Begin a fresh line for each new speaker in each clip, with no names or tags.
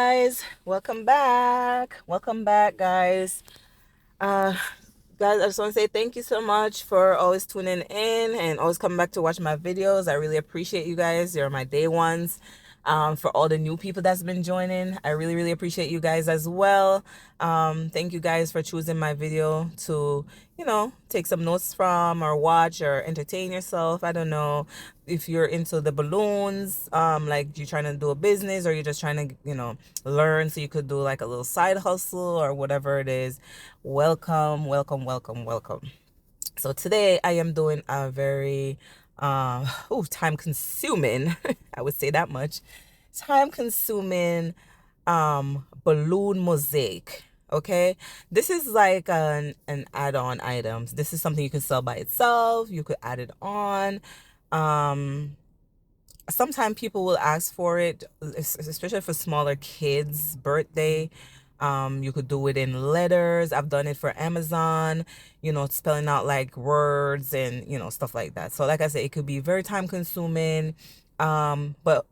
guys, welcome back guys. uh Guys, I just want to say thank you so much for always tuning in and always coming back to watch my videos. I really appreciate you guys. You're my day ones. For all the new people that's been joining, I really appreciate you guys as well. Thank you guys for choosing my video to, take some notes from or watch or entertain yourself. I don't know if you're into the balloons, like you're trying to do a business or you're just trying to, learn so you could do like a little side hustle or whatever it is. Welcome. So today I am doing a very time consuming, I would say that much, time consuming balloon mosaic. Okay, this is like an add-on items. This is something you can sell by itself. You could add it on. Sometimes people will ask for it, especially for smaller kids birthday. You could do it in letters. I've done it for Amazon, spelling out like words and stuff like that. So like I said, it could be very time consuming, but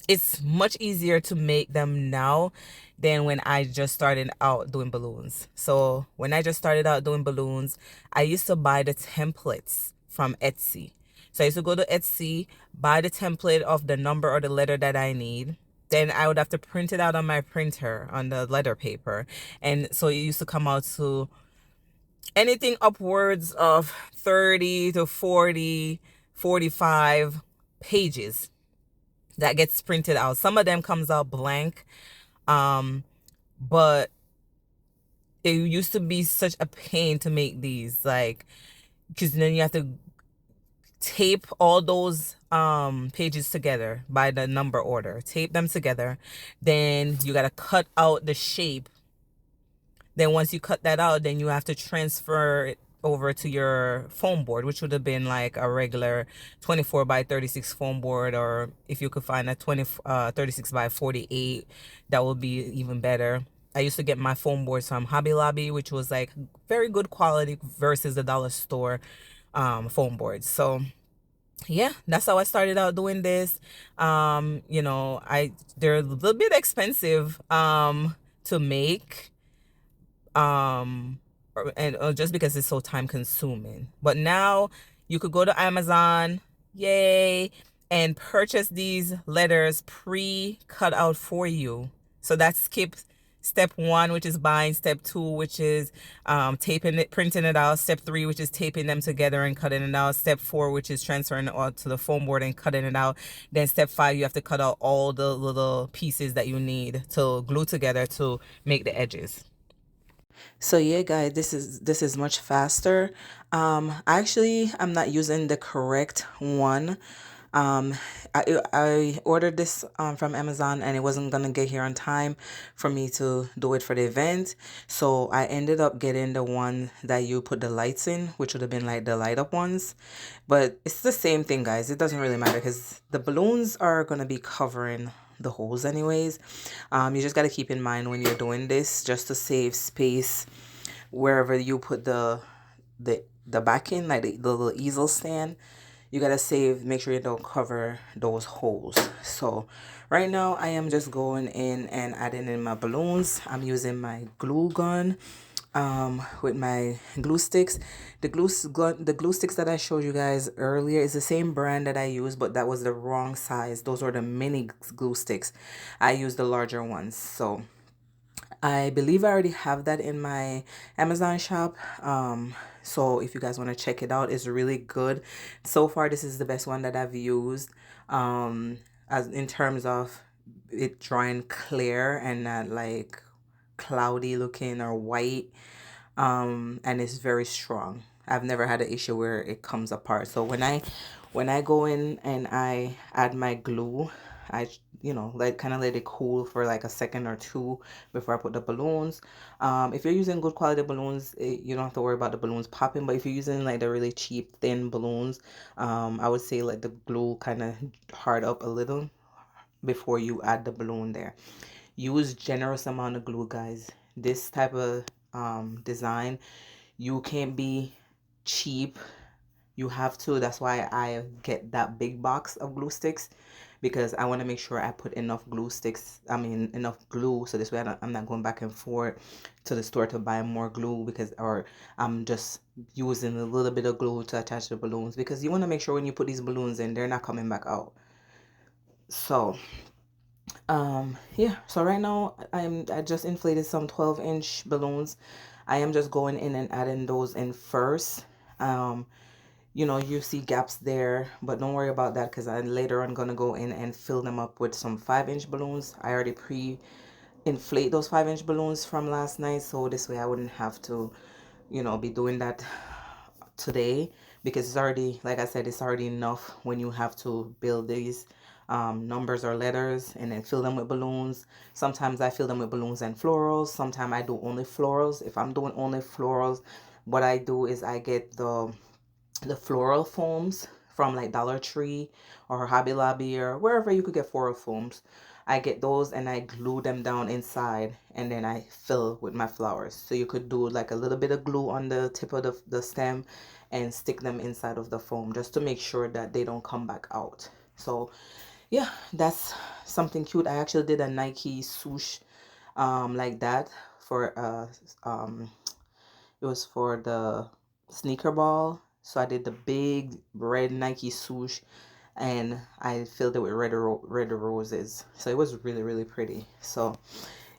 it's much easier to make them now than when I just started out doing balloons. So when I just started out doing balloons, I used to buy the templates from Etsy. So I used to go to Etsy, buy the template of the number or the letter that I need. Then I would have to print it out on my printer on the letter paper. And so it used to come out to anything upwards of 30 to 40, 45 pages that gets printed out. Some of them comes out blank, but it used to be such a pain to make these, like, because then you have to tape all those pages together by the number order, tape them together, then you got to cut out the shape. Then once you cut that out, then you have to transfer it over to your foam board, which would have been like a regular 24 by 36 foam board, or if you could find a 36 by 48, that would be even better. I used to get my foam boards from Hobby Lobby, which was like very good quality versus the dollar store foam boards. So yeah, that's how I started out doing this. They're a little bit expensive to make, and just because it's so time consuming. But now you could go to Amazon, yay, and purchase these letters pre-cut out for you. So that skips step one, which is buying; step two, which is taping it, printing it out; step three, which is taping them together and cutting it out; step four, which is transferring it all to the foam board and cutting it out; then step five, you have to cut out all the little pieces that you need to glue together to make the edges. So yeah, guys, this is much faster. Actually, I'm not using the correct one. Um, I ordered this from Amazon and it wasn't gonna get here on time for me to do it for the event. So I ended up getting the one that you put the lights in, which would have been like the light up ones. But it's the same thing, guys. It doesn't really matter because the balloons are gonna be covering the holes anyways. You just got to keep in mind when you're doing this, just to save space wherever you put the backing, like the little easel stand. You got to make sure you don't cover those holes. So right now I am just going in and adding in my balloons. I'm using my glue gun with my glue sticks. The glue sticks that I showed you guys earlier is the same brand that I use, but that was the wrong size. Those are the mini glue sticks. I use the larger ones. So I believe I already have that in my Amazon shop. So if you guys want to check it out, it's really good. So far, this is the best one that I've used. As in terms of it drying clear and not like cloudy looking or white. And it's very strong. I've never had an issue where it comes apart. So when I go in and I add my glue, I like kind of let it cool for like a second or two before I put the balloons. If you're using good quality balloons, you don't have to worry about the balloons popping. But if you're using like the really cheap thin balloons, I would say let the glue kind of hard up a little before you add the balloon there. Use generous amount of glue, guys. This type of design, you can't be cheap. You have to. That's why I get that big box of glue sticks, because I want to make sure I put enough glue sticks, I mean enough glue, so this way I'm not going back and forth to the store to buy more glue, because or I'm just using a little bit of glue to attach the balloons, because you want to make sure when you put these balloons in, they're not coming back out. So yeah, so right now I just inflated some 12-inch balloons. I am just going in and adding those in first. You know, you see gaps there, but don't worry about that, because I later on gonna go in and fill them up with some 5-inch balloons. I already inflate those 5-inch balloons from last night, so this way I wouldn't have to, you know, be doing that today, because it's already, like I said, it's already enough when you have to build these numbers or letters and then fill them with balloons. Sometimes I fill them with balloons and florals. Sometimes I do only florals. If I'm doing only florals, what I do is I get the floral foams from like Dollar Tree or Hobby Lobby or wherever you could get floral foams. I get those and I glue them down inside, and then I fill with my flowers. So you could do like a little bit of glue on the tip of the stem and stick them inside of the foam, just to make sure that they don't come back out. So yeah, that's something cute. I actually did a Nike swoosh like that for it was for the sneaker ball. So I did the big red Nike swoosh, and I filled it with red roses. So it was really, really pretty. So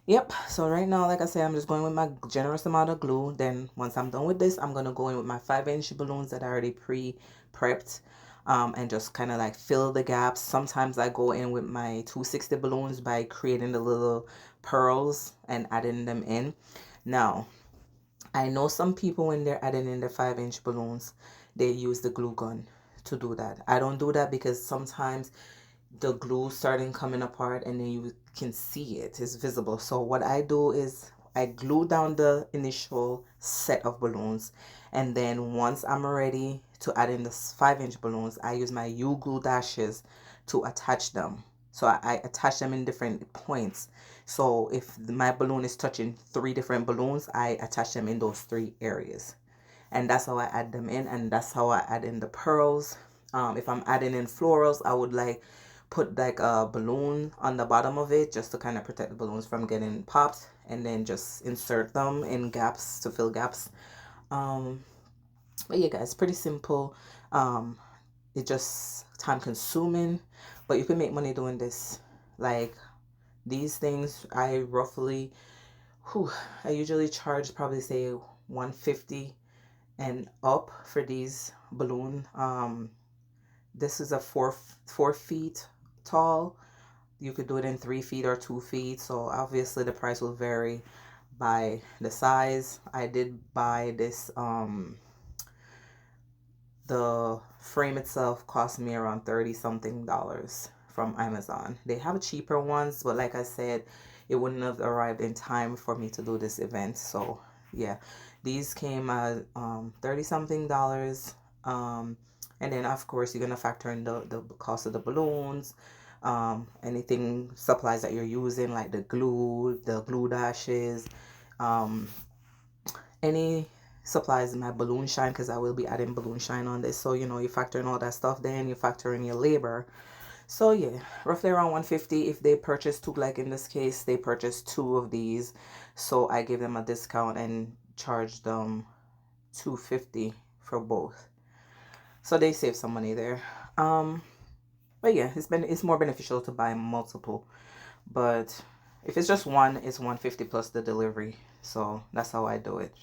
yep, so right now, like I said, I'm just going with my generous amount of glue. Then once I'm done with this, I'm going to go in with my 5-inch balloons that I already pre-prepped, and just kind of like fill the gaps. Sometimes I go in with my 260 balloons by creating the little pearls and adding them in. Now, I know some people, when they're adding in the 5-inch balloons, they use the glue gun to do that. I don't do that, because sometimes the glue starting coming apart and then you can see it's visible. So what I do is I glue down the initial set of balloons, and then once I'm ready to add in the 5-inch balloons, I use my U glue dashes to attach them. So I attach them in different points. So if my balloon is touching 3 different balloons, I attach them in those 3 areas. And that's how I add them in, and that's how I add in the pearls. If I'm adding in florals, I would like put like a balloon on the bottom of it, just to kind of protect the balloons from getting popped, and then just insert them in gaps to fill gaps. But yeah, guys, pretty simple. It just time consuming, but you can make money doing this. Like these things, I usually charge probably say 150 and up for these balloon. This is a 4 feet tall. You could do it in 3 feet or 2 feet, so obviously the price will vary by the size. I did buy this the frame itself cost me around 30 something dollars from Amazon. They have cheaper ones, but like I said, it wouldn't have arrived in time for me to do this event. So yeah, these came at 30 something dollars. And then of course you're gonna factor in the cost of the balloons, anything supplies that you're using, like the glue dashes, any supplies in my balloon shine, because I will be adding balloon shine on this. So you know, you factor in all that stuff, then you factor in your labor. So yeah, roughly around 150 if they purchase 2. Like in this case, they purchased 2 of these, so I gave them a discount and charged them $250 for both, so they save some money there. But yeah, it's more beneficial to buy multiple, but if it's just one, it's 150 plus the delivery. So that's how I do it.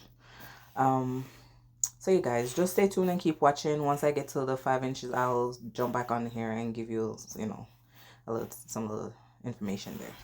So you guys just stay tuned and keep watching. Once I get to the 5 inches, I'll jump back on here and give you, you know, some little information there.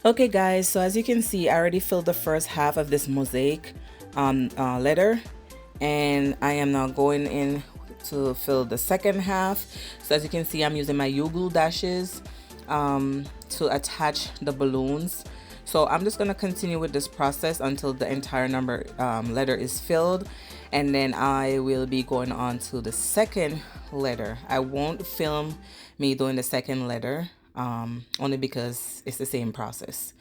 Okay guys, so as you can see, I already filled the first half of this mosaic letter, and I am now going in to fill the second half. So as you can see, I'm using my U-glue dashes to attach the balloons. So I'm just going to continue with this process until the entire number letter is filled, and then I will be going on to the second letter. I won't film me doing the second letter only because it's the same process.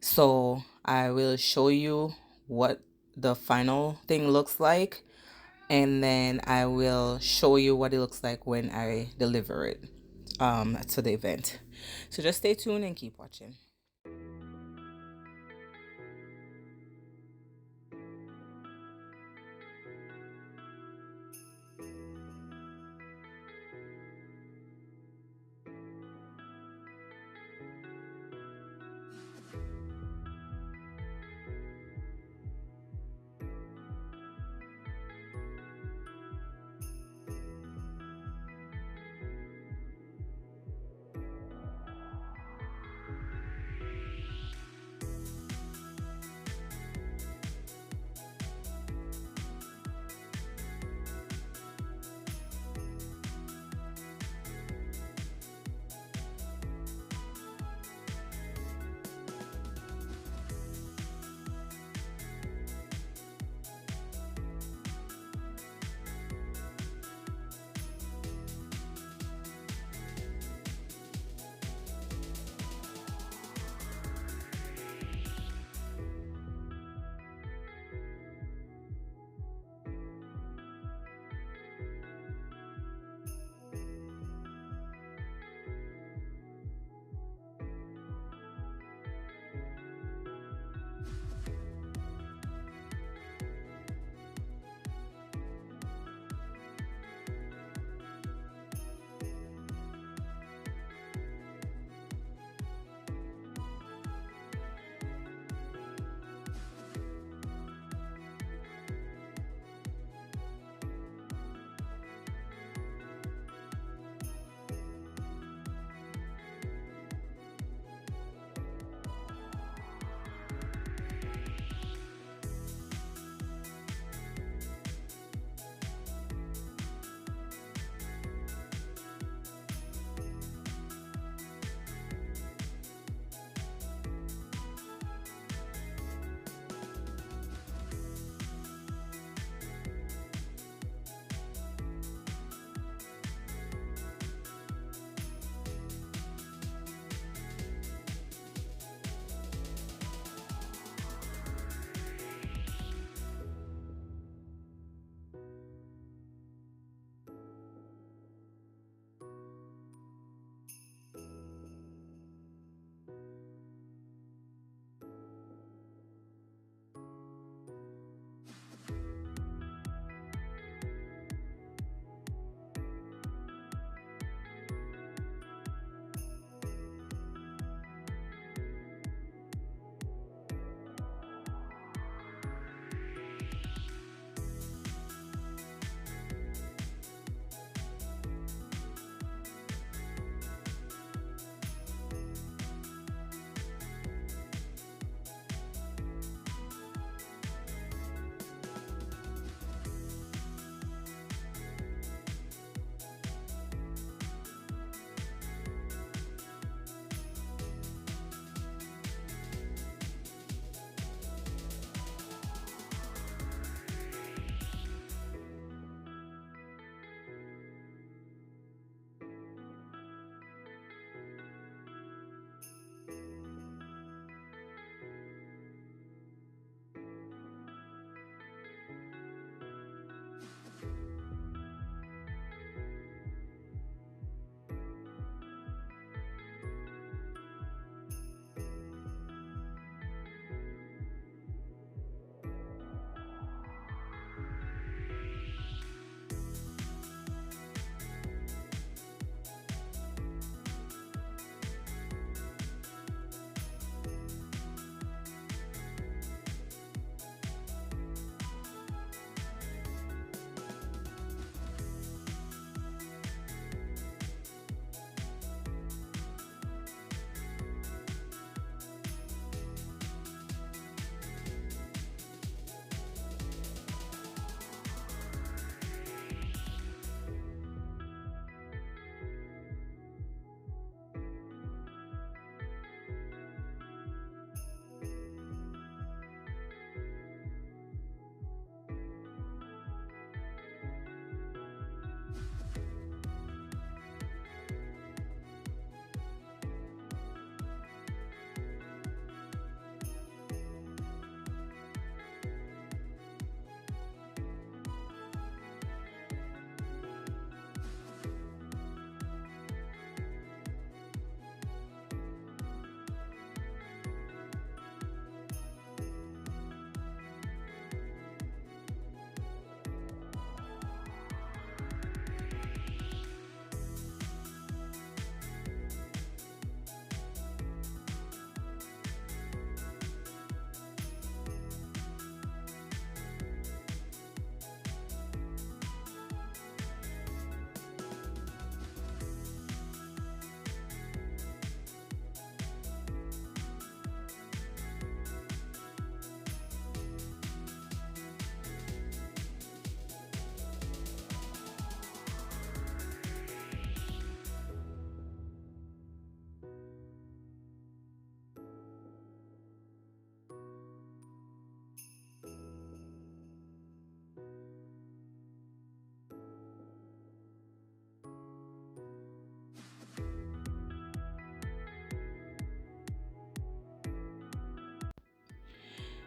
So I will show you what the final thing looks like, and then I will show you what it looks like when I deliver it to the event. So just stay tuned and keep watching.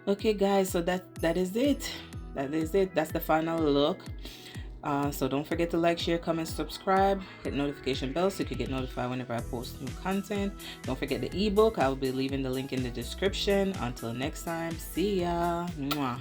Okay guys, so that is it. That is it. That's the final look. So don't forget to like, share, comment, subscribe, hit notification bell so you can get notified whenever I post new content. Don't forget the ebook. I will be leaving the link in the description. Until next time, see ya. Mwah.